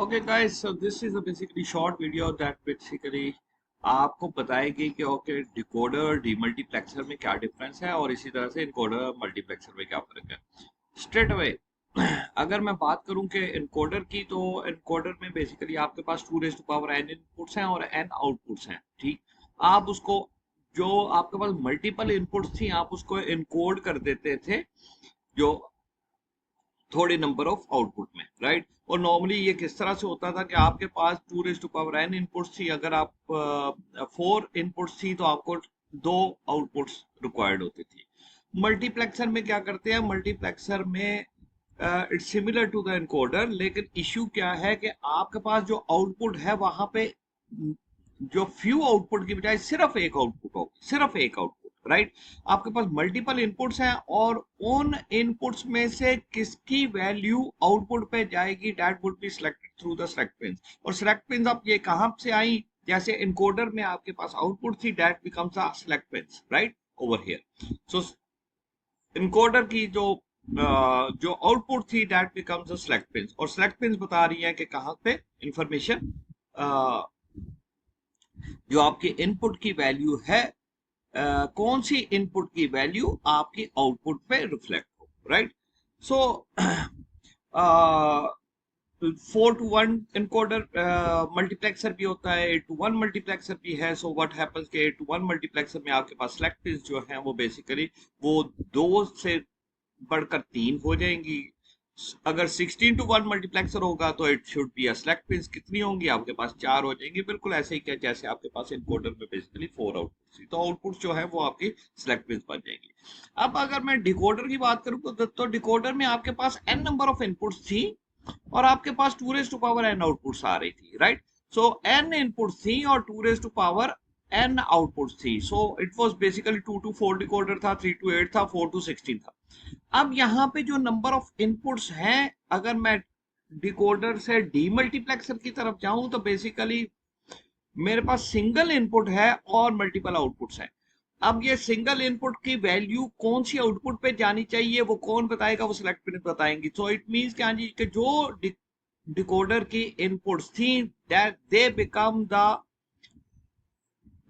Okay guys, so this is a basically short video that basically आपको बताएगी कि okay decoder और demultiplexer में क्या डिफरेंस है और इसी तरह से इनकोडर और मल्टीप्लेक्सर में क्या फर्क है। स्ट्रेट अवे अगर मैं बात करूं कि इनकोडर की, तो इनकोडर में बेसिकली आपके पास 2 n इनपुट्स हैं और n आउटपुट्स हैं। ठीक, आप उसको जो आपके पास मल्टीपल इनपुट्स थी आप उसको इनकोड कर देते थे जो थोड़े नंबर ऑफ आउटपुट में, राइट। और नॉर्मली ये किस तरह से होता था कि आपके पास 2 n इनपुट्स थी, अगर आप 4 इनपुट्स थी तो आपको 2 आउटपुट्स रिक्वायर्ड होती थी। मल्टीप्लेक्सर में क्या करते हैं, मल्टीप्लेक्सर में it's similar to the encoder, लेकिन इश्यू क्या है कि आपके पास जो आउटपुट है वहां पे जो फ्यू आउटपुट की बजाय सिर्फ एक आउटपुट हो, सिर्फ एक आउटपुट, राइट। आपके पास मल्टीपल इनपुट्स हैं और उन इनपुट्स में से किसकी वैल्यू आउटपुट पे जाएगी that would be selected through the select pins. और सिलेक्ट पिन्स अब ये कहां से आई, जैसे इनकोडर में आपके पास आउटपुट थी that becomes the select pins, right, over here. So encoder की जो आउटपुट थी that becomes the select pins, और सिलेक्ट पिन्स बता रही है कि कहां पे इंफॉर्मेशन जो आपकी इनपुट की वैल्यू है, कौन सी इनपुट की वैल्यू आपकी आउटपुट पे रिफ्लेक्ट हो, right. So 4 to 1 encoder multiplexer भी होता है, 8 to 1 मल्टीप्लेक्सर भी है। सो व्हाट हैपेंस कि 8 to 1 मल्टीप्लेक्सर में आपके पास सिलेक्ट पिन्स जो हैं वो बेसिकली वो 2 से बढ़कर 3 हो जाएंगी। अगर 16 to 1 मल्टीप्लेक्सर होगा तो it should be a select pins कितनी होंगी आपके पास, 4 हो जाएंगी। बिल्कुल ऐसे ही क्या जैसे आपके पास इनकोडर में बेसिकली 4 आउटपुट थी, तो आउटपुट जो है वो आपकी सिलेक्ट पिन्स बन जाएंगी। अब अगर मैं डिकोडर की बात करूं तो डिकोडर में आपके पास n नंबर ऑफ इनपुट्स थी और आपके पास 2n आउटपुट्स आ रही थी, राइट। सो n इनपुट्स थी और 2n आउटपुट्स थी। So it was basically 2 to 4 decoder था, 3 to 8 था, 4 to 16 था। अब यहाँ पे जो नंबर ऑफ इनपुट्स हैं, अगर मैं डिकोडर से डीमल्टीप्लेक्सर की तरफ जाऊं तो बेसिकली मेरे पास सिंगल इनपुट है और मल्टीपल आउटपुट्स हैं। अब ये सिंगल इनपुट की वैल्यू कौन सी आउटपुट पे जानी चाहिए वो कौन बताएगा, वो सिलेक्ट पिन बताएंगी। सो इट मींस क्या जी कि जो डिकोडर की इनपुट्स थी that they become the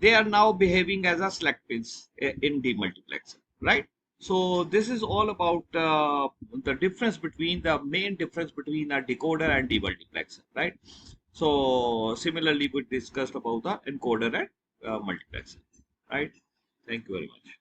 they are now behaving as a select pins in demultiplexer, right? So this is all about the difference between the main difference between a decoder and demultiplexer, right? So similarly we discussed about the encoder and multiplexer, right? Thank you very much.